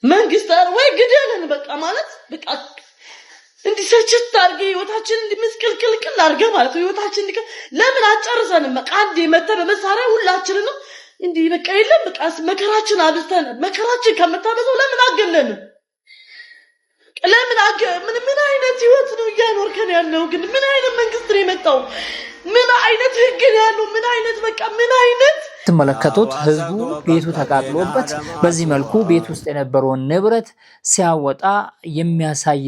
መንግስት ወይ ግደልን በቃ ማለት በቃ እንዲሰችት አድርገ ህይወታችን እንዲመስቀልቅልቅል አድርገ ማለት ህይወታችን ለምን አጨርሰንም በቃ አንዴ መተ በመሳሪያ ሁላችንን እንዲ በቃ የለም በቃ መከራችን አብዝተን መከራችን ከመታበዘው ለምን አገለን ለምን ምን አይነት ህይወት ነው እያኖርከን ያለው ግን ምን አይነት መንግስት ነው የመጣው ምን አይነት ህግ ነው ያለው ምን አይነት በቃ ምን አይነት ተመለከቱት ህዝቡ ቤቱ ተቃጥሎበት በዚህ መልኩ ቤት ውስጥ የነበረውን ንብረት ሲያወጣ የሚያሳይ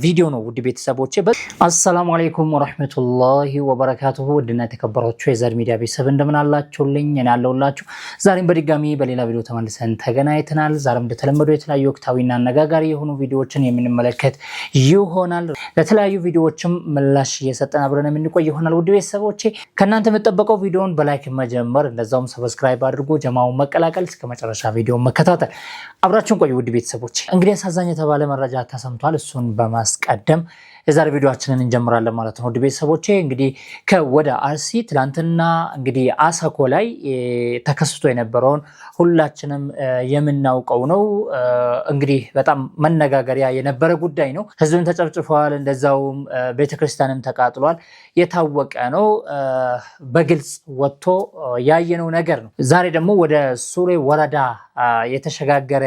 ቪዲዮ ነው ውድ ቤተሰቦቼ አሰላሙ አለይኩም ወራህመቱላሂ ወበረካቱሁ ውድና ተከበራችሁ የዘር ሚዲያ ቤተሰብ እንደምን አላችሁልኝ እኔ አለሁላችሁ ዛሬም በድጋሚ በሌላ ቪዲዮ ተመልሰን ተገናኝተናል ዛሬም እንደተለመደው የተለያዩ ወቅታዊና አነጋጋሪ የሆኑ ቪዲዮዎችን የምንመለከት ይሆናል ለተለያዩ ቪዲዮዎችም ምላሽ እየሰጠን አብረን የምንቆይ ይሆናል ውድ ቤተሰቦቼ ከእናንተ የምትጠበቀው ቪዲዮውን በላይክ መጀመር እንደዛውም ሰብስክራይብ አድርጎ ጀማውን መቀላቀል እስከ መጨረሻ ቪዲዮ መከታተል አብራችሁን ቆዩ ውድ ቤተሰቦች እንግዲህ አሳዛኝ የተባለ መረጃ ተሰምቷል እሱን በማስቀደም የዛሬ ቪዲዮአችንን እንጀምራለን ማለት ነው ውድ ቤተሰቦቼ እንግዲህ ከወደ አርሲ ትላንትና እንግዲህ አሳኮ ላይ ተከስቶ የነበረውን ሁላችንም የምናውቀው ነው እንግዲህ በጣም መነጋገሪያ የነበረ ጉዳይ ነው ህዝብን ተጨፍጭፈዋል እንደዛውም ቤተክርስቲያንም ተቃጥሏል የታወቀ ነው በግልጽ ወጥቶ ያየነው ነገር ነው ዛሬ ደግሞ ወደ ሱሬ ወረዳ የተሸጋገረ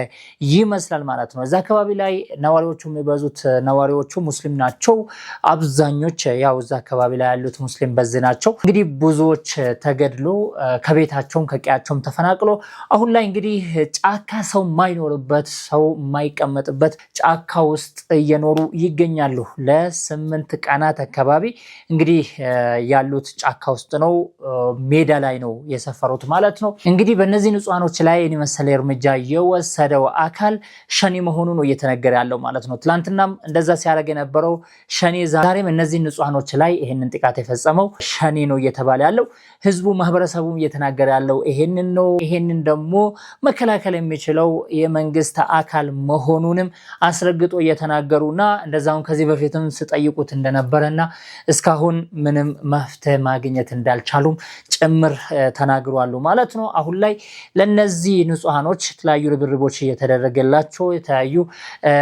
ይመስላል ማለት ነው እዛ አካባቢ ላይ ነዋሪዎቹ የሚበዙት ነዋሪዎቹ ሙስሊም ናቸው አብዛኞች ያው እዛ አካባቢ ላይ ያሉት ሙስሊም በዝናቸው እንግዲህ ብዙዎች ተገድሎ ከቤታቸውም ከቀያቸውም ተፈናቅሎ አሁን ላይ እንግዲህ ጫካ ሰው ማይኖርበት ሰው ማይቀመጥበት ጫካ ውስጥ እየኖሩ ይገኛሉ ለ8 ቀናት አካባቢ እንግዲህ ያሉት ጫካ ውስጥ ነው ሜዳ ላይ ነው የሰፈሩት ማለት ነው እንግዲህ በእነዚህ ንጹሃኖች ላይ የመሰለ እርምጃ የወሰደው አካል ሸኔ መሆኑ ነው እየተነገረ ያለው ማለት ነው ትላንትናም እንደዛ ሲያደርግ የነበረው ሸኔ ዛሬም እነዚህ ንጹሃኖች ላይ ይሄንን ጥቃት የፈጸመው ሸኔ ነው እየተባለ ያለው ህዝቡ ማህበረሰቡም እየተናገረ ያለው ይሄንን ነው ይሄንን ደግሞ መከላከል የሚችለው የመንግስት አካል መሆኑንም አስረግጦ እየተናገሩና እንደዛው ከዚህ በፊትም ሲጠይቁት እንደነበረና እስካሁን ምንም መፍትሄ ማግኘት እንዳልቻሉም ጭምር ተናግሯሉ ማለት ነው አሁን ላይ ለነዚህ ንጹሃኖች ተለያዩ ርብርቦች እየተደረገላቸው የተለያዩ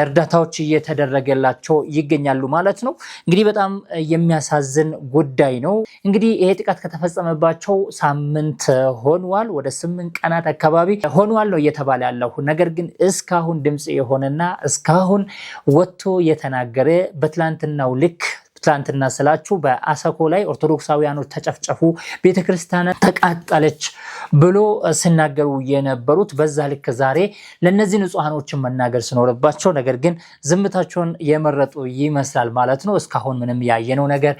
እርዳታዎች እየተደረገላቸው ይገኛሉ ማለት ነው እንግዲህ በጣም የሚያሳዝን ጉዳይ ነው እንግዲህ ይሄ ጥቃት ከተፈጸመባቸው ሳምንት ሆኗል ወደ 8 ቀናት አካባቢ ሆኗል ነው እየተባለ ያለው ነገር ግን እስካሁን ድምጽ የሆነና እስካሁን ወጥቶ የተናገረ በትላንትናው ልክ ትላንትና ስላችሁ በአሳኮ ላይ ኦርቶዶክሳውያኖች ተጨፍጨፉ ቤተክርስቲያን ተቃጠለች ብሎ ሲናገሩ የነበሩት በዛ ልክ ዛሬ ለነዚህ ንጹሃኖችን መናገር ሲኖርባቸው ነገር ግን ዝምታቸውን የመረጡ ይመስላል ማለት ነው እስካሁን ምንም ያየነው ነገር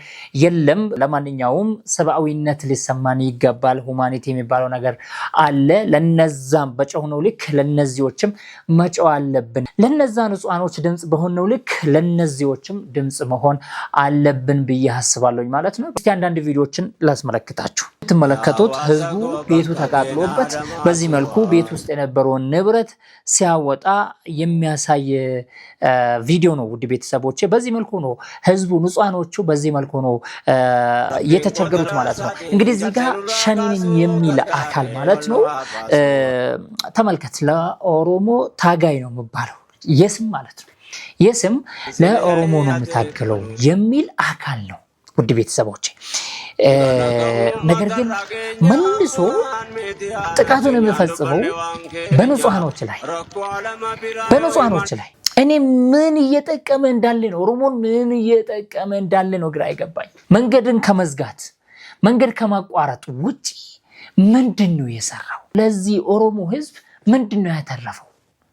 የለም ለማንኛውም ሰብአዊነት ሊሰማን ይገባል ሁማኒቲ የሚባለው ነገር አለ ለነዛም በጨውነው ልክ ለነዚዎችም መጨው አለብን ለነዛ ንጹሃኖች ድምጽ በሆነው ልክ ለነዚዎችም ድምጽ መሆን አለብን ብዬ አስባለሁ ማለት ነው እስቲ አንዳንድ ቪዲዮዎችን ላስመለክታችሁ ተመለከቱት ህዝቡ ቤቱ ተቃጥሎበት በዚህ መልኩ ቤት ውስጥ የነበረውን ንብረት ሲያወጣ የሚያሳይ ቪዲዮ ነው ውድ ቤተሰቦቼ በዚህ መልኩ ነው ህዝቡ ንጹሃኖቹ በዚህ መልኩ ነው የተቸገሩት ማለት ነው እንግዲህ እዚህ ጋር ሸኔን የሚል አካል ማለት ነው ተመልከት ለኦሮሞ ታጋይ ነው የሚባለው የስም ማለት ነው የስም ለኦሮሞ ነው የምታገለው የሚል አካል ነው ውድ ቤተሰቦቼ ነገር ግን መልሶ ጥቃቱን የሚፈጽመው በንጹሃኖች ላይ እኔ ምን እየጠቀመ እንዳለ ነው ኦሮሞን ምን እየጠቀመ እንዳለ ነው ግራ አይገባኝ መንገድን ከመዝጋት መንገድ ከማቋረጥ ውጪ ምንድነው የሰራው ለዚህ ኦሮሞ ህዝብ ምንድነው ያተረፈው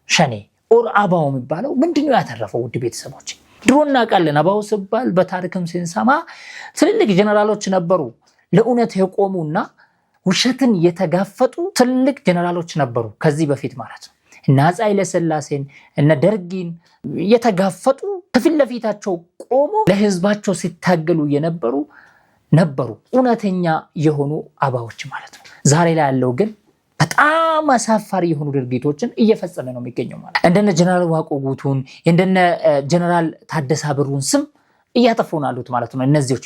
ሸኔ ኦር አባው የሚባለው ምንድነው ያተረፈው ውድ ቤተሰቦች ድሮና ቃልን አባው ሲባል በታሪክም ሲንሰማ ትልልቅ ጀነራሎች ነበሩ ለኡነት የቆሙና ውሸትን የተጋፈጡ ትልልቅ ጀነራሎች ነበሩ ከዚህ በፊት ማለት ነው እና አፄ ኃይለ ሥላሴን እና ደርጊን የተጋፈጡ ከፊት ለፊታቸው ቆሞ ለህዝባቸው ሲታገሉ የነበሩ ኡነተኛ የሆኑ አባዎች ማለት ነው ዛሬ ላይ ያለው ግን በጣም አሳፋሪ የሆኑ ድርጊቶችን እየፈጸመ ነው የሚገኘው ማለት እንደነ ጀነራል ዋቆ ጉቱን እንደነ ጀነራል ታደሳ ብሩን ስም እያጠፉን አሉት ማለት ነው። እነዚህዎች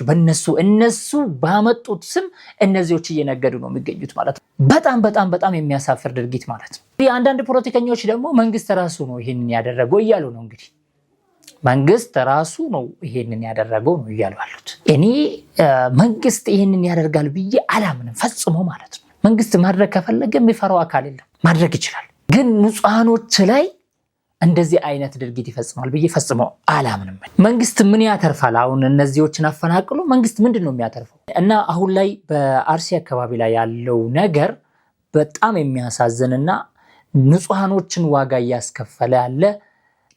እነሱ ባመጡት ስም እነዚህዎች እየነገዱ ነው የሚገኙት ማለት ነው። በጣም በጣም በጣም የሚያሳፍር ድርጊት ማለት ነው። አንዳንድ ፖለቲከኞች ደግሞ መንግስት ራሱ ነው ይሄንን ያደረገው እያሉ ነው። እንግዲህ መንግስት ራሱ ነው ይሄንን ያደረገው ነው እያሉ አሉት። እኔ መንግስት ይሄንን ያደርጋል ብዬ አላምንም ፈጽሞ ማለት ነው። መንግስት ማድረግ ከፈለገ የሚፈራው አካል የለም፣ ማድረግ ይችላል። ግን ንጹሃኖች ላይ እንደዚህ አይነት ድርጊት ይፈጽማል ብዬ ፈጽሞ አላምንም። መንግስት ምን ያተርፋል? አሁን እነዚህዎችን አፈናቅሎ መንግስት ምንድነው የሚያተርፈው? እና አሁን ላይ በአርሲ አካባቢ ላይ ያለው ነገር በጣም የሚያሳዝንና ንጹሃኖችን ዋጋ እያስከፈለ ያለ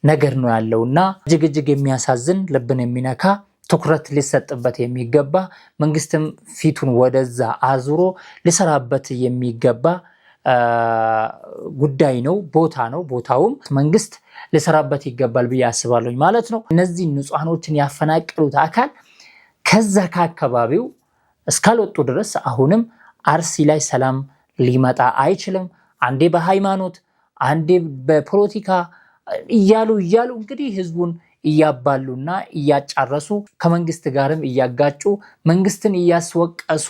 ነገር ነው ያለውና እጅግ የሚያሳዝን ልብን የሚነካ ትኩረት ሊሰጥበት የሚገባ መንግስትም ፊቱን ወደዛ አዙሮ ሊሰራበት የሚገባ ጉዳይ ነው፣ ቦታ ነው። ቦታውም መንግስት ሊሰራበት ይገባል ብዬ አስባለሁ ማለት ነው። እነዚህ ንጹሃኖችን ያፈናቀሉት አካል ከዛ ከአካባቢው እስካልወጡ ድረስ አሁንም አርሲ ላይ ሰላም ሊመጣ አይችልም። አንዴ በሃይማኖት አንዴ በፖለቲካ እያሉ እንግዲህ ህዝቡን እያባሉና እያጫረሱ ከመንግስት ጋርም እያጋጩ መንግስትን እያስወቀሱ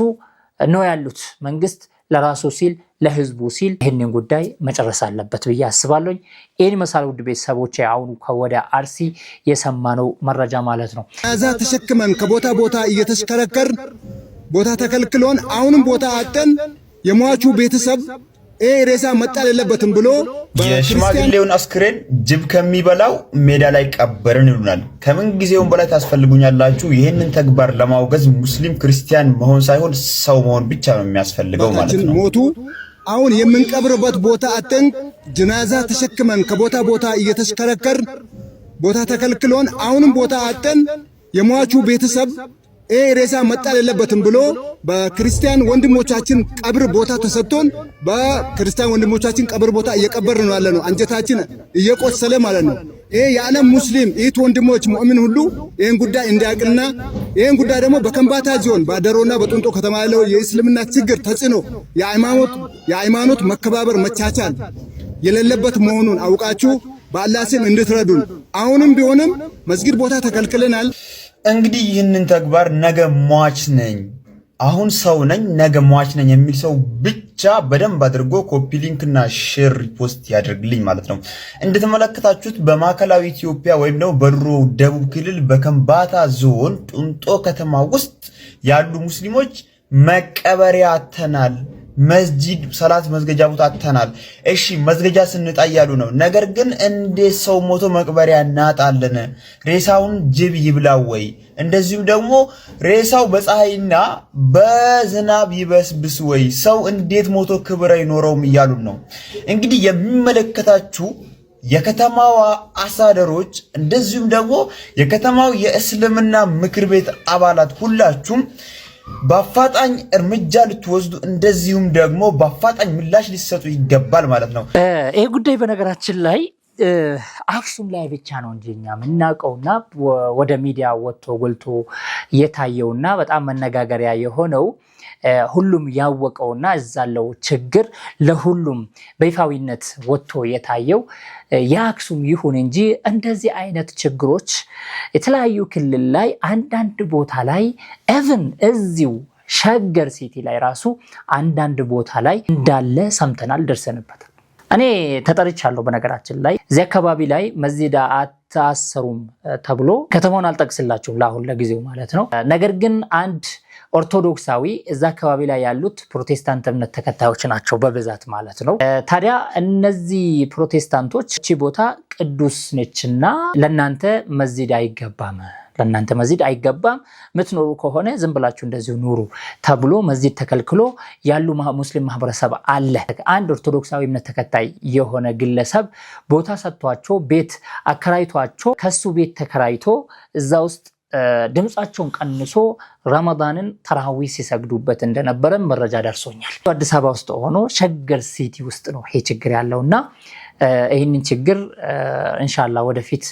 ነው ያሉት። መንግስት ለራሱ ሲል ለህዝቡ ሲል ይህንን ጉዳይ መጨረስ አለበት ብዬ አስባለሁ። ይህን መሳል ውድ ቤተሰቦች አሁኑ ከወደ አርሲ የሰማነው መረጃ ማለት ነው። እዛ ተሸክመን ከቦታ ቦታ እየተሽከረከር ቦታ ተከልክሎን አሁንም ቦታ አጠን የሟቹ ቤተሰብ ሬሳ መጣል የለበትም ብሎ የሽማግሌውን አስክሬን ጅብ ከሚበላው ሜዳ ላይ ቀበርን ይሉናል። ከምን ጊዜውም በላይ ታስፈልጉኛላችሁ። ይህንን ተግባር ለማውገዝ ሙስሊም ክርስቲያን መሆን ሳይሆን ሰው መሆን ብቻ ነው የሚያስፈልገው ማለት ነው። ሞቱ አሁን የምንቀብርበት ቦታ አጠን ጅናዛ ተሸክመን ከቦታ ቦታ እየተሽከረከር ቦታ ተከልክሎን አሁንም ቦታ አጠን የሟቹ ቤተሰብ ሬሳ መጣል የለበትም ብሎ በክርስቲያን ወንድሞቻችን ቀብር ቦታ ተሰጥቶን በክርስቲያን ወንድሞቻችን ቀብር ቦታ እየቀበርን ነው ያለነው። አንጀታችን እየቆሰለ ማለት ነው። የዓለም ሙስሊም ወንድሞች ሙእሚን ሁሉ ይህን ጉዳይ እንዲያውቅና ይህን ጉዳይ ደግሞ በከምባታ ዞን በአደሮና በጡንጦ ከተማ ያለው የእስልምና ችግር ተጽዕኖ የሃይማኖት መከባበር መቻቻል የሌለበት መሆኑን አውቃችሁ በአላህ ስም እንድትረዱን። አሁንም ቢሆንም መስጊድ ቦታ ተከልክለናል። እንግዲህ ይህንን ተግባር ነገ ሟች ነኝ አሁን ሰው ነኝ ነገ ሟች ነኝ የሚል ሰው ብቻ በደንብ አድርጎ ኮፒ ሊንክ እና ሼር ሪፖስት ያደርግልኝ ማለት ነው። እንደተመለከታችሁት በማዕከላዊ ኢትዮጵያ ወይም ደግሞ በድሮ ደቡብ ክልል በከምባታ ዞን ጡንጦ ከተማ ውስጥ ያሉ ሙስሊሞች መቀበሪያ አተናል፣ መስጂድ ሰላት መስገጃ ቦታ አተናል። እሺ መስገጃ ስንጣ ያሉ ነው። ነገር ግን እንዴት ሰው ሞቶ መቅበሪያ እናጣለን? ሬሳውን ጅብ ይብላው ወይ? እንደዚሁም ደግሞ ሬሳው በፀሐይና በዝናብ ይበስብስ ወይ? ሰው እንዴት ሞቶ ክብር አይኖረውም እያሉን ነው። እንግዲህ የሚመለከታችሁ የከተማዋ አሳደሮች እንደዚሁም ደግሞ የከተማው የእስልምና ምክር ቤት አባላት ሁላችሁም በአፋጣኝ እርምጃ ልትወስዱ እንደዚሁም ደግሞ በአፋጣኝ ምላሽ ሊሰጡ ይገባል ማለት ነው። ይህ ጉዳይ በነገራችን ላይ አክሱም ላይ ብቻ ነው እንጂ እኛ የምናውቀውና ወደ ሚዲያ ወጥቶ ጎልቶ የታየውና በጣም መነጋገሪያ የሆነው ሁሉም ያወቀውና እዛለው ችግር ለሁሉም በይፋዊነት ወጥቶ የታየው የአክሱም ይሁን እንጂ እንደዚህ አይነት ችግሮች የተለያዩ ክልል ላይ አንዳንድ ቦታ ላይ ኤቭን እዚው ሸገር ሲቲ ላይ ራሱ አንዳንድ ቦታ ላይ እንዳለ ሰምተናል፣ ደርሰንበታል። እኔ ተጠርቻለሁ። በነገራችን ላይ እዚህ አካባቢ ላይ መስጂድ አታሰሩም ተብሎ ከተማውን አልጠቅስላችሁም ለአሁን ለጊዜው ማለት ነው። ነገር ግን አንድ ኦርቶዶክሳዊ እዛ አካባቢ ላይ ያሉት ፕሮቴስታንት እምነት ተከታዮች ናቸው በብዛት ማለት ነው። ታዲያ እነዚህ ፕሮቴስታንቶች እቺ ቦታ ቅዱስ ነችና ለእናንተ መስጂድ አይገባም፣ ለእናንተ መስጂድ አይገባም፣ ምትኖሩ ከሆነ ዝም ብላችሁ እንደዚሁ ኑሩ ተብሎ መስጂድ ተከልክሎ ያሉ ሙስሊም ማህበረሰብ አለ። አንድ ኦርቶዶክሳዊ እምነት ተከታይ የሆነ ግለሰብ ቦታ ሰጥቷቸው ቤት አከራይቷቸው ከሱ ቤት ተከራይቶ እዛ ውስጥ ድምጻቸውን ቀንሶ ረመዳንን ተራዊ ሲሰግዱበት እንደነበረ መረጃ ደርሶኛል። አዲስ አበባ ውስጥ ሆኖ ሸገር ሲቲ ውስጥ ነው ይሄ ችግር ያለውና ይህንን ችግር ኢንሻአላህ ወደፊት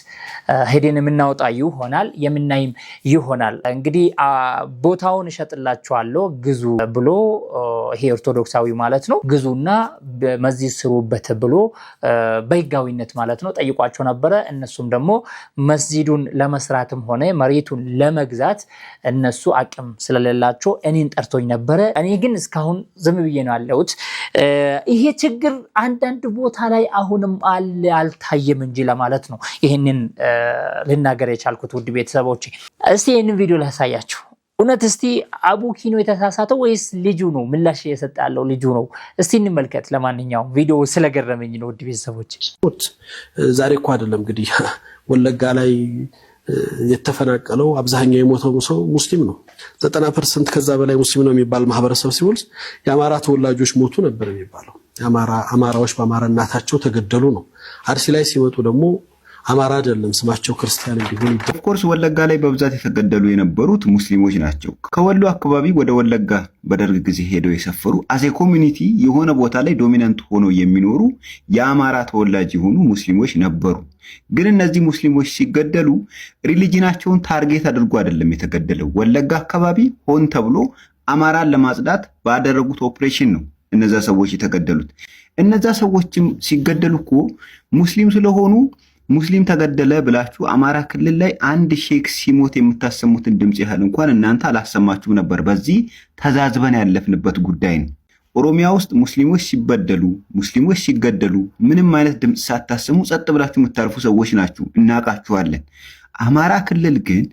ሄደን የምናወጣ ይሆናል የምናይም ይሆናል። እንግዲህ ቦታውን እሸጥላችኋለሁ ግዙ ብሎ ይሄ ኦርቶዶክሳዊ ማለት ነው ግዙና መስጂድ ስሩበት ብሎ በህጋዊነት ማለት ነው ጠይቋቸው ነበረ። እነሱም ደግሞ መስጂዱን ለመስራትም ሆነ መሬቱን ለመግዛት እነሱ አቅም ስለሌላቸው እኔን ጠርቶኝ ነበረ። እኔ ግን እስካሁን ዝም ብዬ ነው ያለሁት። ይሄ ችግር አንዳንድ ቦታ ላይ አሁንም አልታየም እንጂ ለማለት ነው ይሄንን ልናገር የቻልኩት። ውድ ቤተሰቦቼ እስቲ ይሄንን ቪዲዮ ላሳያችሁ። እውነት እስቲ አቡኪ ነው የተሳሳተው ወይስ ልጁ ነው ምላሽ እየሰጠ ያለው ልጁ ነው? እስቲ እንመልከት። ለማንኛውም ቪዲዮ ስለገረመኝ ነው ውድ ቤተሰቦቼ። ዛሬ እኮ አይደለም እንግዲህ ወለጋ ላይ የተፈናቀለው አብዛኛው የሞተው ሰው ሙስሊም ነው። 90% ከዛ በላይ ሙስሊም ነው የሚባል ማህበረሰብ ሲወልድ የአማራ ተወላጆች ሞቱ ነበር የሚባለው። አማራዎች በአማራነታቸው ተገደሉ ነው። አርሲ ላይ ሲመጡ ደግሞ አማራ አይደለም ስማቸው ክርስቲያን እንዲሆን ኦፍኮርስ ወለጋ ላይ በብዛት የተገደሉ የነበሩት ሙስሊሞች ናቸው። ከወሎ አካባቢ ወደ ወለጋ በደርግ ጊዜ ሄደው የሰፈሩ አዜ ኮሚኒቲ የሆነ ቦታ ላይ ዶሚናንት ሆነው የሚኖሩ የአማራ ተወላጅ የሆኑ ሙስሊሞች ነበሩ። ግን እነዚህ ሙስሊሞች ሲገደሉ ሪሊጂናቸውን ታርጌት አድርጎ አይደለም የተገደለው። ወለጋ አካባቢ ሆን ተብሎ አማራን ለማጽዳት ባደረጉት ኦፕሬሽን ነው እነዛ ሰዎች የተገደሉት። እነዛ ሰዎችም ሲገደሉ እኮ ሙስሊም ስለሆኑ ሙስሊም ተገደለ ብላችሁ አማራ ክልል ላይ አንድ ሼክ ሲሞት የምታሰሙትን ድምጽ ያህል እንኳን እናንተ አላሰማችሁም ነበር። በዚህ ተዛዝበን ያለፍንበት ጉዳይ ነው። ኦሮሚያ ውስጥ ሙስሊሞች ሲበደሉ፣ ሙስሊሞች ሲገደሉ ምንም አይነት ድምጽ ሳታሰሙ ጸጥ ብላችሁ የምታርፉ ሰዎች ናችሁ፣ እናውቃችኋለን። አማራ ክልል ግን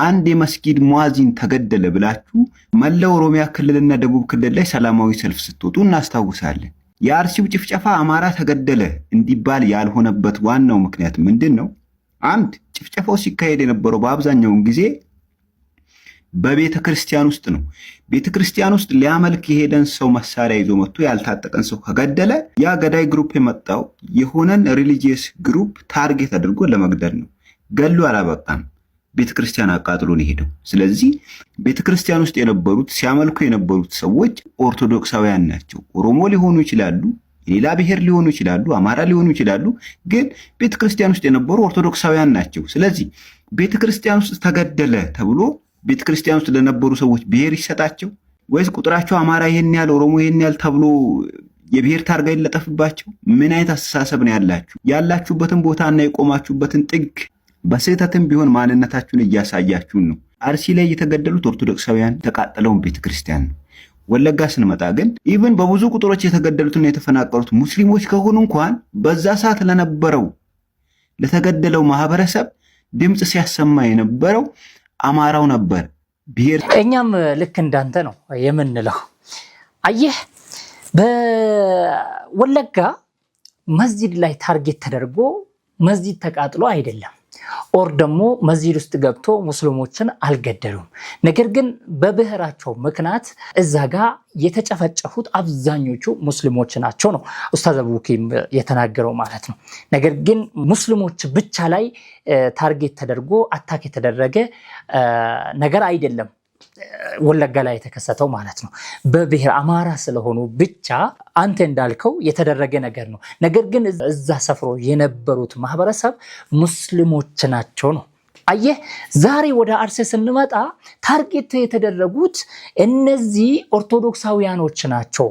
አንድ የመስጊድ ሙአዚን ተገደለ ብላችሁ መላው ኦሮሚያ ክልልና ደቡብ ክልል ላይ ሰላማዊ ሰልፍ ስትወጡ እናስታውሳለን። የአርሲው ጭፍጨፋ አማራ ተገደለ እንዲባል ያልሆነበት ዋናው ምክንያት ምንድን ነው? አንድ ጭፍጨፋው ሲካሄድ የነበረው በአብዛኛውን ጊዜ በቤተ ክርስቲያን ውስጥ ነው። ቤተ ክርስቲያን ውስጥ ሊያመልክ የሄደን ሰው መሳሪያ ይዞ መጥቶ ያልታጠቀን ሰው ከገደለ ያ ገዳይ ግሩፕ የመጣው የሆነን ሪሊጂየስ ግሩፕ ታርጌት አድርጎ ለመግደል ነው። ገሉ አላበቃም፣ ቤተ ክርስቲያን አቃጥሎ ነው ሄደው። ስለዚህ ቤተ ክርስቲያን ውስጥ የነበሩት ሲያመልኩ የነበሩት ሰዎች ኦርቶዶክሳውያን ናቸው። ኦሮሞ ሊሆኑ ይችላሉ፣ ሌላ ብሔር ሊሆኑ ይችላሉ፣ አማራ ሊሆኑ ይችላሉ። ግን ቤተ ክርስቲያን ውስጥ የነበሩ ኦርቶዶክሳውያን ናቸው። ስለዚህ ቤተ ክርስቲያን ውስጥ ተገደለ ተብሎ ቤተ ክርስቲያን ውስጥ ለነበሩ ሰዎች ብሔር ይሰጣቸው ወይስ ቁጥራቸው አማራ ይሄን ያህል ኦሮሞ ይሄን ያህል ተብሎ የብሔር ታርጋ ይለጠፍባቸው? ምን አይነት አስተሳሰብ ነው ያላችሁ? ያላችሁበትን ቦታና የቆማችሁበትን ጥግ በስህተትም ቢሆን ማንነታችሁን እያሳያችሁን ነው። አርሲ ላይ የተገደሉት ኦርቶዶክሳውያን ተቃጠለውን ቤተክርስቲያን ነው። ወለጋ ስንመጣ ግን ኢቭን በብዙ ቁጥሮች የተገደሉትና የተፈናቀሉት ሙስሊሞች ከሆኑ እንኳን በዛ ሰዓት ለነበረው ለተገደለው ማህበረሰብ ድምጽ ሲያሰማ የነበረው አማራው ነበር። እኛም ልክ እንዳንተ ነው የምንለው። አየህ በወለጋ መስጂድ ላይ ታርጌት ተደርጎ መስጂድ ተቃጥሎ አይደለም ኦር ደግሞ መስጂድ ውስጥ ገብቶ ሙስሊሞችን አልገደሉም። ነገር ግን በብሔራቸው ምክንያት እዛ ጋር የተጨፈጨፉት አብዛኞቹ ሙስሊሞች ናቸው ነው ኡስታዝ አቡኪም የተናገረው ማለት ነው። ነገር ግን ሙስሊሞች ብቻ ላይ ታርጌት ተደርጎ አታክ የተደረገ ነገር አይደለም ወለጋ ላይ የተከሰተው ማለት ነው። በብሔር አማራ ስለሆኑ ብቻ አንተ እንዳልከው የተደረገ ነገር ነው። ነገር ግን እዛ ሰፍሮ የነበሩት ማህበረሰብ ሙስሊሞች ናቸው ነው። አየህ ዛሬ ወደ አርሲ ስንመጣ ታርጌት የተደረጉት እነዚህ ኦርቶዶክሳውያኖች ናቸው።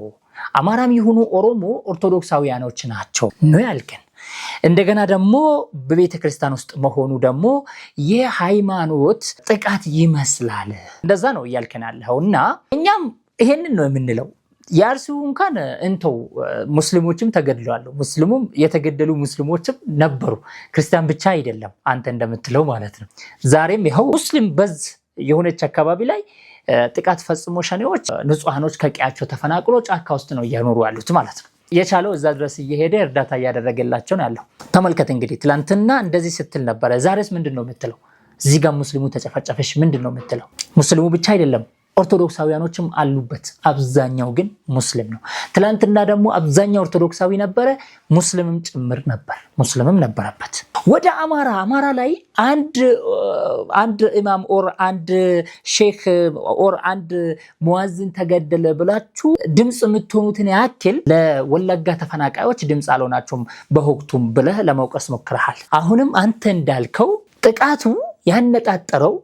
አማራም ይሁኑ ኦሮሞ ኦርቶዶክሳውያኖች ናቸው ነው ያልከን። እንደገና ደግሞ በቤተ ክርስቲያን ውስጥ መሆኑ ደግሞ የሃይማኖት ጥቃት ይመስላል። እንደዛ ነው እያልከን ያለውና እኛም ይሄንን ነው የምንለው። የአርሲው እንኳን እንተው ሙስሊሞችም ተገድለዋል። ሙስሊሙም የተገደሉ ሙስሊሞችም ነበሩ፣ ክርስቲያን ብቻ አይደለም አንተ እንደምትለው ማለት ነው። ዛሬም ይኸው ሙስሊም በዝ የሆነች አካባቢ ላይ ጥቃት ፈጽሞ ሸኔዎች ንጹሃኖች ከቀያቸው ተፈናቅሎ ጫካ ውስጥ ነው እየኖሩ ያሉት ማለት ነው። የቻለው እዛ ድረስ እየሄደ እርዳታ እያደረገላቸው ነው ያለው። ተመልከት እንግዲህ ትላንትና እንደዚህ ስትል ነበረ፣ ዛሬስ ምንድን ነው የምትለው? እዚህ ጋር ሙስሊሙ ተጨፈጨፈሽ ምንድን ነው የምትለው? ሙስሊሙ ብቻ አይደለም ኦርቶዶክሳውያኖችም አሉበት፣ አብዛኛው ግን ሙስሊም ነው። ትላንትና ደግሞ አብዛኛው ኦርቶዶክሳዊ ነበረ፣ ሙስሊምም ጭምር ነበር፣ ሙስሊምም ነበረበት። ወደ አማራ ላይ አንድ ኢማም ኦር አንድ ሼክ ኦር አንድ ሙአዚን ተገደለ ብላችሁ ድምጽ የምትሆኑትን ያክል ለወለጋ ተፈናቃዮች ድምጽ አልሆናችሁም በወቅቱም ብለህ ለመውቀስ ሞክረሃል። አሁንም አንተ እንዳልከው ጥቃቱ ያነጣጠረው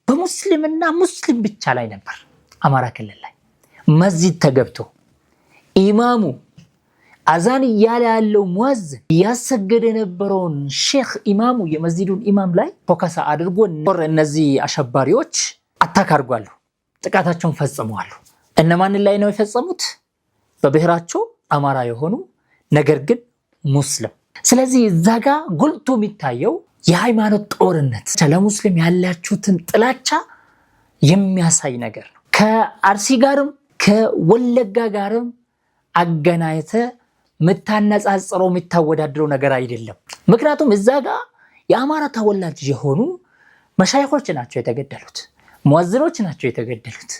በሙስሊምና ሙስሊም ብቻ ላይ ነበር። አማራ ክልል ላይ መስጂድ ተገብቶ ኢማሙ አዛን እያለ ያለው ሙአዚን ያሰገደ የነበረውን ሼክ ኢማሙ የመስጂዱን ኢማም ላይ ፎከስ አድርጎ እነዚህ አሸባሪዎች አታክ አድርጓሉ፣ ጥቃታቸውን ፈጽመዋል። እነማን ላይ ነው የፈጸሙት? በብሔራቸው አማራ የሆኑ ነገር ግን ሙስሊም። ስለዚህ እዛ ጋር ጎልቶ የሚታየው የሃይማኖት ጦርነት ለሙስሊም ያላችሁትን ጥላቻ የሚያሳይ ነገር ነው። ከአርሲ ጋርም ከወለጋ ጋርም አገናኝተ ምታነጻጽረው ምታወዳድረው ነገር አይደለም። ምክንያቱም እዛ ጋር የአማራ ተወላጅ የሆኑ መሻይኾች ናቸው የተገደሉት፣ ሙአዚኖች ናቸው የተገደሉት።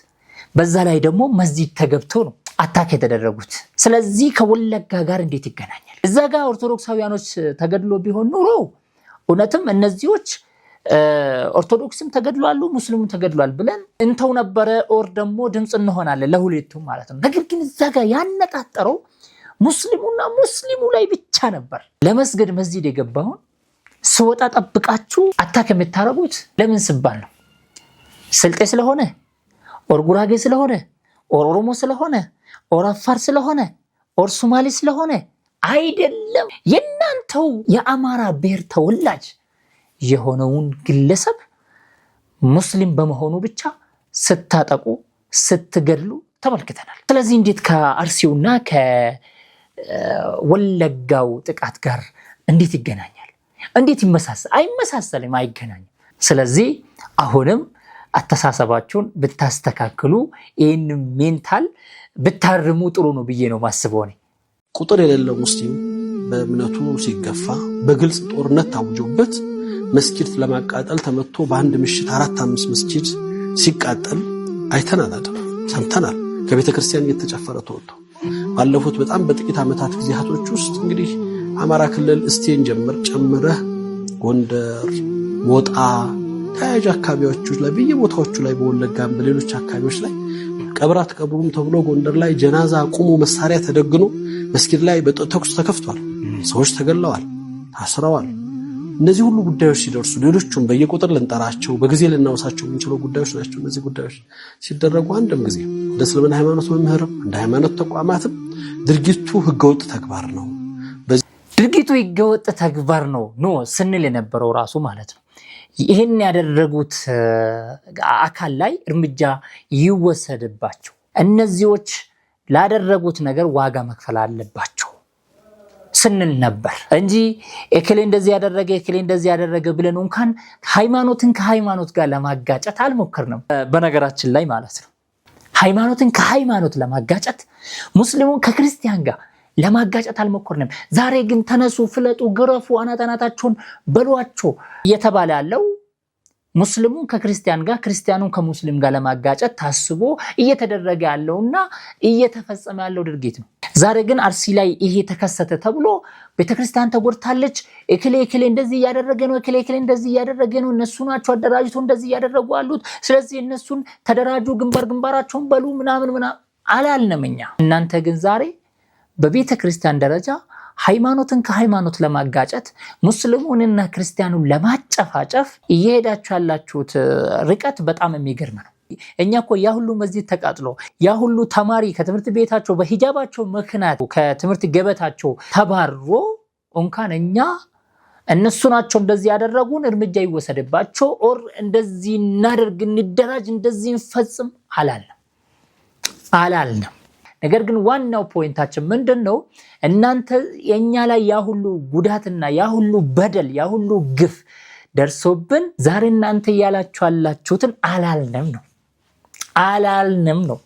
በዛ ላይ ደግሞ መስጂድ ተገብቶ ነው አታክ የተደረጉት። ስለዚህ ከወለጋ ጋር እንዴት ይገናኛል? እዛ ጋር ኦርቶዶክሳውያኖች ተገድሎ ቢሆን ኑሮ እውነትም እነዚህዎች ኦርቶዶክስም ተገድሏሉ ሙስሊሙም ተገድሏል ብለን እንተው ነበረ፣ ኦር ደግሞ ድምጽ እንሆናለን ለሁለቱም ማለት ነው። ነገር ግን እዛ ጋር ያነጣጠረው ሙስሊሙና ሙስሊሙ ላይ ብቻ ነበር። ለመስገድ መስጂድ የገባውን ስወጣ ጠብቃችሁ አታክ የምታረጉት ለምን ሲባል ነው? ስልጤ ስለሆነ ኦር ጉራጌ ስለሆነ ኦር ኦሮሞ ስለሆነ ኦር አፋር ስለሆነ ኦር ሶማሌ ስለሆነ አይደለም። የናንተው የአማራ ብሔር ተወላጅ የሆነውን ግለሰብ ሙስሊም በመሆኑ ብቻ ስታጠቁ ስትገድሉ ተመልክተናል። ስለዚህ እንዴት ከአርሲውና ከወለጋው ጥቃት ጋር እንዴት ይገናኛል? እንዴት ይመሳሰል? አይመሳሰልም፣ አይገናኝም። ስለዚህ አሁንም አተሳሰባችሁን ብታስተካክሉ ይህን ሜንታል ብታርሙ ጥሩ ነው ብዬ ነው ማስበው። ቁጥር የሌለው ሙስሊም በእምነቱ ሲገፋ በግልጽ ጦርነት ታውጆበት መስጊድ ለማቃጠል ተመቶ በአንድ ምሽት 4-5 መስጊድ ሲቃጠል አይተናል፣ ሰምተናል። ከቤተ ክርስቲያን እየተጨፈረ ተወጥቶ ባለፉት በጣም በጥቂት ዓመታት ጊዜያቶች ውስጥ እንግዲህ አማራ ክልል እስቴን ጨምረህ ጎንደር፣ ሞጣ ተያያዥ አካባቢዎች ላይ በየቦታዎቹ ላይ በወለጋም በሌሎች አካባቢዎች ላይ ቀብራት ቀብሩም ተብሎ ጎንደር ላይ ጀናዛ ቁሙ መሳሪያ ተደግኖ መስጊድ ላይ ተኩስ ተከፍቷል። ሰዎች ተገለዋል፣ ታስረዋል። እነዚህ ሁሉ ጉዳዮች ሲደርሱ ሌሎቹም በየቁጥር ልንጠራቸው በጊዜ ልናወሳቸው የምንችለው ጉዳዮች ናቸው። እነዚህ ጉዳዮች ሲደረጉ አንድም ጊዜ እንደ እስልምና ሃይማኖት መምህርም እንደ ሃይማኖት ተቋማትም ድርጊቱ ህገወጥ ተግባር ነው፣ ድርጊቱ ህገወጥ ተግባር ነው ስንል የነበረው ራሱ ማለት ነው። ይህን ያደረጉት አካል ላይ እርምጃ ይወሰድባቸው፣ እነዚዎች ላደረጉት ነገር ዋጋ መክፈል አለባቸው ስንል ነበር እንጂ እከሌ እንደዚህ ያደረገ ብለን እንኳን ሃይማኖትን ከሃይማኖት ጋር ለማጋጨት አልሞከርንም። በነገራችን ላይ ማለት ነው ሃይማኖትን ከሃይማኖት ለማጋጨት ሙስሊሙን ከክርስቲያን ጋር ለማጋጨት አልሞከርንም። ዛሬ ግን ተነሱ፣ ፍለጡ፣ ግረፉ፣ አናታቸውን በሏቸው እየተባለ ያለው ሙስሊሙን ከክርስቲያን ጋር ክርስቲያኑን ከሙስሊም ጋር ለማጋጨት ታስቦ እየተደረገ ያለውና እየተፈጸመ ያለው ድርጊት ነው። ዛሬ ግን አርሲ ላይ ይሄ ተከሰተ ተብሎ ቤተክርስቲያን ተጎድታለች፣ እከሌ እንደዚህ ያደረገ ነው፣ እከሌ እንደዚህ ያደረገ ነው፣ እነሱ ናቸው አደራጅቶ እንደዚህ ያደረጉ አሉት፣ ስለዚህ እነሱን ተደራጁ፣ ግንባራቸውን በሉ ምናምን አላልንም እኛ። እናንተ ግን ዛሬ በቤተክርስቲያን ደረጃ ሃይማኖትን ከሃይማኖት ለማጋጨት ሙስሊሙንና ክርስቲያኑን ለማጨፋጨፍ እየሄዳችሁ ያላችሁት ርቀት በጣም የሚገርም ነው። እኛ እኮ ያ ሁሉ መስጂድ ተቃጥሎ ያ ሁሉ ተማሪ ከትምህርት ቤታቸው በሂጃባቸው ምክንያት ከትምህርት ገበታቸው ተባሮ እንኳን እኛ እነሱ ናቸው እንደዚህ ያደረጉን እርምጃ ይወሰድባቸው ኦር እንደዚህ እናደርግ እንደራጅ እንደዚህ እንፈጽም አላልንም። ነገር ግን ዋናው ፖይንታችን ምንድነው? እናንተ የኛ ላይ ያ ሁሉ ጉዳትና ያ ሁሉ በደል ያ ሁሉ ግፍ ደርሶብን ዛሬ እናንተ ያላችሁ ያላችሁትን አላልንም ነው።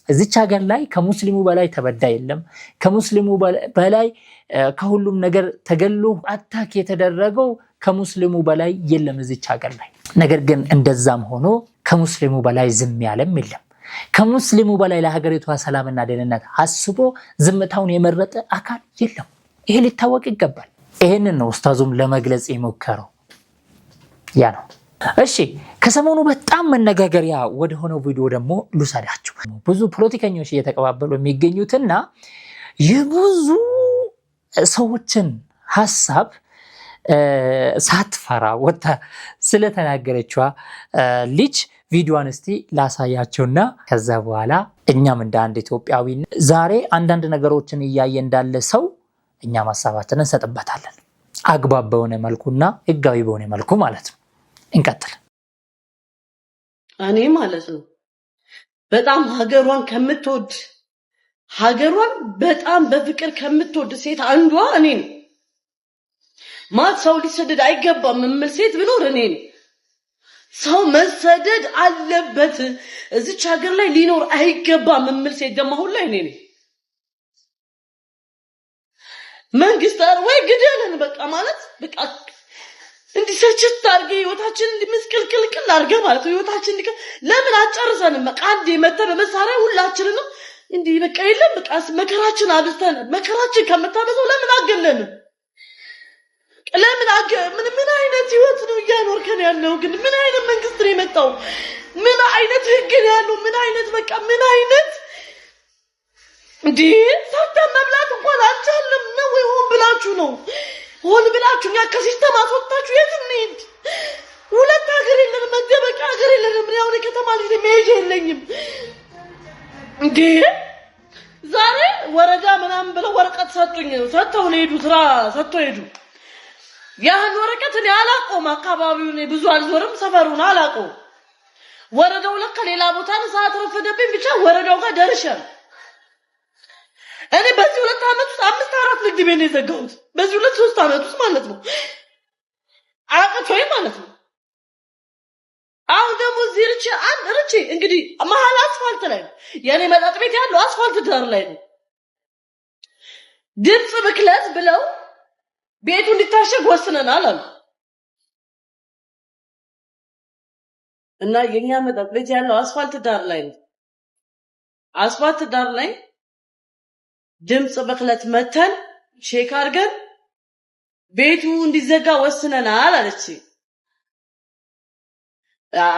እዚች ሀገር ላይ ከሙስሊሙ በላይ ተበዳይ የለም። ከሙስሊሙ በላይ ከሁሉም ነገር ተገሎ አታክ የተደረገው ከሙስሊሙ በላይ የለም እዚች ሀገር ላይ። ነገር ግን እንደዛም ሆኖ ከሙስሊሙ በላይ ዝም ያለም የለም። ከሙስሊሙ በላይ ለሀገሪቷ ሰላምና ደህንነት አስቦ ዝምታውን የመረጠ አካል የለም። ይሄ ሊታወቅ ይገባል። ይሄንን ነው ኡስታዙም ለመግለጽ የሞከረው። ያ ነው። እሺ ከሰሞኑ በጣም መነጋገሪያ ወደ ሆነው ቪዲዮ ደግሞ ልውሰዳችሁ። ብዙ ፖለቲከኞች እየተቀባበሉ የሚገኙትና የብዙ ሰዎችን ሐሳብ ሳትፈራ ወጣ ስለተናገረችዋ ልጅ ቪዲዮን እስቲ ላሳያችሁና ከዛ በኋላ እኛም እንደ አንድ ኢትዮጵያዊ ዛሬ አንዳንድ ነገሮችን እያየ እንዳለ ሰው እኛም ሐሳባችንን እንሰጥበታለን። አግባብ በሆነ መልኩና ህጋዊ በሆነ መልኩ ማለት ነው። እንቀጥል። እኔ ማለት ነው በጣም ሀገሯን ከምትወድ ሀገሯን በጣም በፍቅር ከምትወድ ሴት አንዷ እኔ ነኝ። ማት ሰው ሊሰደድ አይገባም የምል ሴት ብኖር እኔ ነኝ። ሰው መሰደድ አለበት እዚች ሀገር ላይ ሊኖር አይገባም የምል ሴት ደግሞ ሁላ እኔ ነኝ። መንግስት ወይ ግደለን በቃ ማለት በቃ እንዲሰችት አድርገህ ህይወታችን እንዲመስቀልቅልቅል አድርገህ ማለት ነው። ህይወታችን ለምን አጨርሰንም? በቃ አንዴ መተህ በመሳሪያ ሁላችንንም እንዲህ በቃ የለም በቃ መከራችን አብዝተን መከራችን ከምታበዛው ለምን አገለንም? ለምን ምን አይነት ህይወት ነው እያኖርከን ያለው? ግን ምን አይነት መንግስት ነው የመጣው? ምን አይነት ህግ ነው ያለው? ምን አይነት በቃ ምን አይነት እንዴ ሰርተን መብላት እንኳን አልቻለም ነው ወይ? ሆን ብላችሁ ነው ሆን ብላችሁ እኛ ከሲስተም አስወጣችሁ የት እንሂድ? ሁለት ሀገር የለንም፣ መደበቂያ ሀገር የለንም። ያው ከተማ ልጅ መሄጃ የለኝም እንዴ። ዛሬ ወረዳ ምናምን ብለው ወረቀት ሰጡኝ። ሰጥተው ነው ሄዱ፣ ስራ ሰጥተው ሄዱ። ያን ወረቀት እኔ አላውቀውም፣ አካባቢውን ብዙ አልዞርም፣ ሰፈሩን አላውቀውም። ወረዳው ለካ ሌላ ቦታ ነው። ሰዓት ረፈደብኝ፣ ብቻ ወረዳው ጋር ደርሻለሁ። እኔ በዚህ 2 አመት ውስጥ 5-4 ንግድ ቤት ነው የዘጋሁት። በዚህ 2-3 አመት ውስጥ ማለት ነው አቅቶኝ ማለት ነው። አሁን ደግሞ እዚህ ርቼ እንግዲህ መሀል አስፋልት ላይ ነው የኔ መጠጥ ቤት ያለው፣ አስፋልት ዳር ላይ ነው። ድምፅ ብክለት ብለው ቤቱ እንዲታሸግ ወስነናል አሉ እና የኛ መጠጥ ቤት ያለው አስፋልት ዳር ላይ ነው። አስፋልት ዳር ላይ ድምፅ ብክለት መተን ቼክ አድርገን ቤቱ እንዲዘጋ ወስነናል አለች።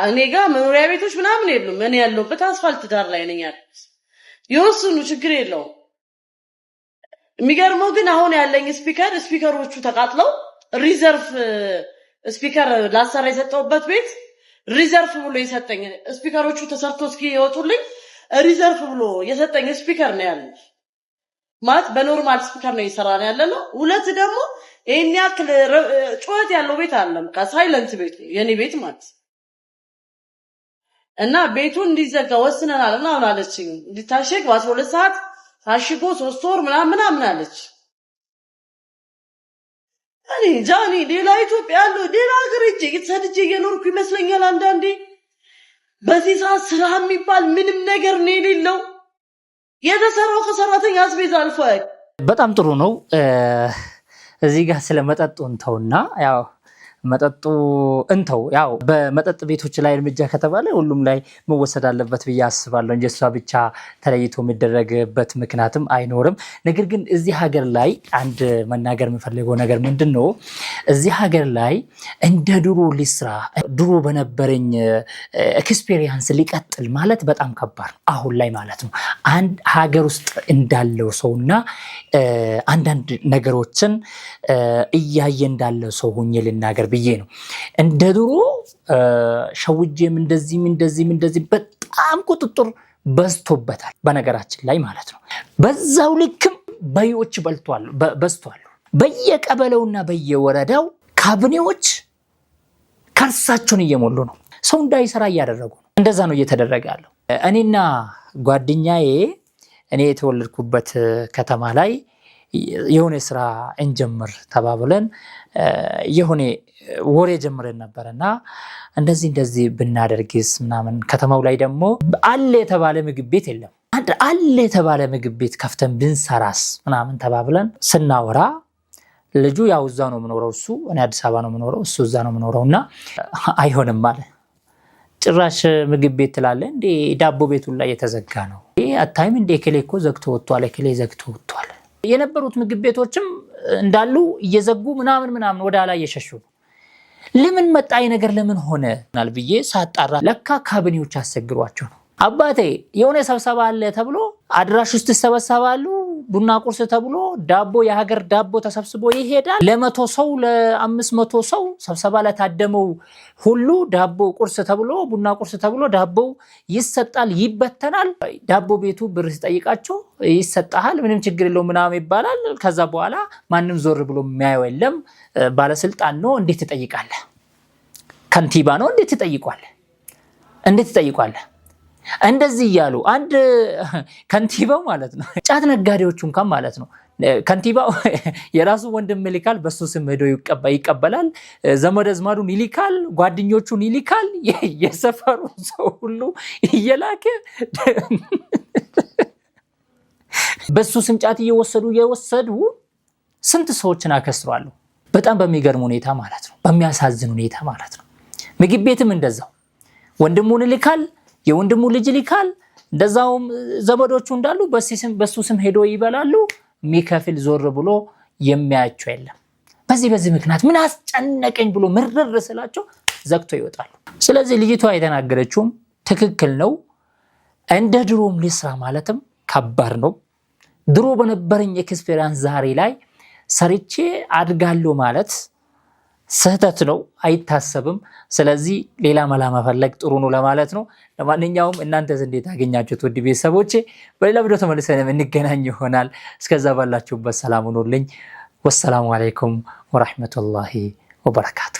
እኔ ጋር መኖሪያ ቤቶች ምናምን የሉም። እኔ ያለሁበት አስፋልት ዳር ላይ ነኝ ያለሁት። ይወስኑ፣ ችግር የለውም። የሚገርመው ግን አሁን ያለኝ ስፒከሮቹ ተቃጥለው ሪዘርቭ ስፒከር ላሰራ የሰጠውበት ቤት ሪዘርቭ ብሎ የሰጠኝ ስፒከሮቹ ተሰርቶ እስኪ ይወጡልኝ ሪዘርቭ ብሎ የሰጠኝ ስፒከር ነው ያለው። ማለት በኖርማል ስፒከር ነው እየሰራን ያለነው። ሁለት ደግሞ ይሄን ያክል ጩኸት ያለው ቤት አለ፣ በቃ ሳይለንት ቤት የኔ ቤት ማለት እና ቤቱን እንዲዘጋ ወስነናል እና አለችኝ። እንዲታሸግ በ12 ሰዓት ታሽጎ 3 ወር ምናምን አለች። እኔ ጃኒ ሌላ ኢትዮጵያ ያለው ሌላ ሀገር እጄ ሰድጄ እየኖርኩ ይመስለኛል አንዳንዴ። በዚህ ሰዓት ስራ የሚባል ምንም ነገር ነው የሌለው። የተሰራው ከሰራተኛ አስቤዛ አልፏል። በጣም ጥሩ ነው። እዚህ ጋር ስለ መጠጡ እንተውና ያው መጠጡ እንተው ያው በመጠጥ ቤቶች ላይ እርምጃ ከተባለ ሁሉም ላይ መወሰድ አለበት ብዬ አስባለሁ እንጂ እሷ ብቻ ተለይቶ የሚደረግበት ምክንያትም አይኖርም። ነገር ግን እዚህ ሀገር ላይ አንድ መናገር የምፈልገው ነገር ምንድነው፣ እዚህ ሀገር ላይ እንደ ድሮ ሊስራ ድሮ በነበረኝ ኤክስፒሪየንስ ሊቀጥል ማለት በጣም ከባድ ነው አሁን ላይ ማለት ነው። አንድ ሀገር ውስጥ እንዳለው ሰውና አንዳንድ ነገሮችን እያየ እንዳለው ሰው ሆኜ ልናገር ብዬ ነው። እንደ ድሮ ሸውጄም እንደዚህ በጣም ቁጥጥር በዝቶበታል በነገራችን ላይ ማለት ነው። በዛው ልክም በዮች በዝቷል። በየቀበሌውና በየወረዳው ካቢኔዎች ከርሳቸውን እየሞሉ ነው። ሰው እንዳይሰራ እያደረጉ ነው። እንደዛ ነው እየተደረገ ያለው። እኔና ጓደኛዬ እኔ የተወለድኩበት ከተማ ላይ የሆነ ስራ እንጀምር ተባብለን የሆነ ወሬ ጀምረን ነበርና እንደዚህ ብናደርግስ ምናምን። ከተማው ላይ ደግሞ አለ የተባለ ምግብ ቤት የለም። አለ የተባለ ምግብ ቤት ከፍተን ብንሰራስ ምናምን ተባብለን ስናወራ ልጁ ያው እዛ ነው የምኖረው፣ እሱ እኔ አዲስ አበባ ነው የምኖረው፣ እሱ እዛ ነው የምኖረውና አይሆንም አለ። ጭራሽ ምግብ ቤት ትላለህ እንዴ? ዳቦ ቤቱን ላይ የተዘጋ ነው። አታይም እንዴ? እከሌ እኮ ዘግቶ ወጥቷል፣ እከሌ ዘግቶ ወጥቷል። የነበሩት ምግብ ቤቶችም እንዳሉ እየዘጉ ምናምን ወደ ኋላ እየሸሹ ነው። ለምን መጣ ነገር ለምን ሆነናል ብዬ ሳጣራ ለካ ካቢኔዎች አስቸግሯቸው ነው። አባቴ የሆነ ስብሰባ አለ ተብሎ አድራሽ ውስጥ ተሰበሰባሉ። ቡና ቁርስ ተብሎ ዳቦ የሀገር ዳቦ ተሰብስቦ ይሄዳል። ለ100 ሰው ለ500 ሰው ስብሰባ ለታደመው ሁሉ ዳቦ ቁርስ ተብሎ ቡና ቁርስ ተብሎ ዳቦ ይሰጣል፣ ይበተናል። ዳቦ ቤቱ ብር ሲጠይቃቸው ይሰጣል፣ ምንም ችግር የለውም ምናምን ይባላል። ከዛ በኋላ ማንም ዞር ብሎ የሚያየው የለም። ባለስልጣን ነው እንዴት ትጠይቃለህ? ከንቲባ ነው እንዴት ትጠይቋለህ? እንዴት ትጠይቋለህ? እንደዚህ እያሉ አንድ ከንቲባው ማለት ነው ጫት ነጋዴዎቹ እንኳን ማለት ነው ከንቲባው የራሱ ወንድም ይልካል፣ በሱ ስም ሄዶ ይቀበላል። ዘመድ አዝማዱን ይልካል፣ ጓደኞቹን ይልካል። የሰፈሩ ሰው ሁሉ እየላከ በሱ ስም ጫት እየወሰዱ ስንት ሰዎችን አከስሯሉ። በጣም በሚገርም ሁኔታ ማለት ነው፣ በሚያሳዝን ሁኔታ ማለት ነው። ምግብ ቤትም እንደዛው ወንድሙን ይልካል፣ የወንድሙ ልጅ ይልካል። እንደዛውም ዘመዶቹ እንዳሉ በሱ ስም ሄዶ ይበላሉ። ሚከፍል ዞር ብሎ የሚያያቸው የለም። በዚህ ምክንያት ምን አስጨነቀኝ ብሎ ምርር ስላቸው ዘግቶ ይወጣሉ። ስለዚህ ልጅቷ የተናገረችውም ትክክል ነው። እንደ ድሮም ልስራ ማለትም ከባድ ነው። ድሮ በነበረኝ ኤክስፔሪያንስ ዛሬ ላይ ሰርቼ አድጋለሁ ማለት ስህተት ነው፣ አይታሰብም። ስለዚህ ሌላ መላ መፈለግ ጥሩ ነው ለማለት ነው። ለማንኛውም እናንተስ እንዴት አገኛችሁት? ውድ ቤተሰቦቼ በሌላ ቪዲዮ ተመልሰን እንገናኝ ይሆናል። እስከዛ ባላችሁበት ሰላም ሁኑልኝ። ወሰላሙ አለይኩም ወራህመቱላሂ ወበረካቱ።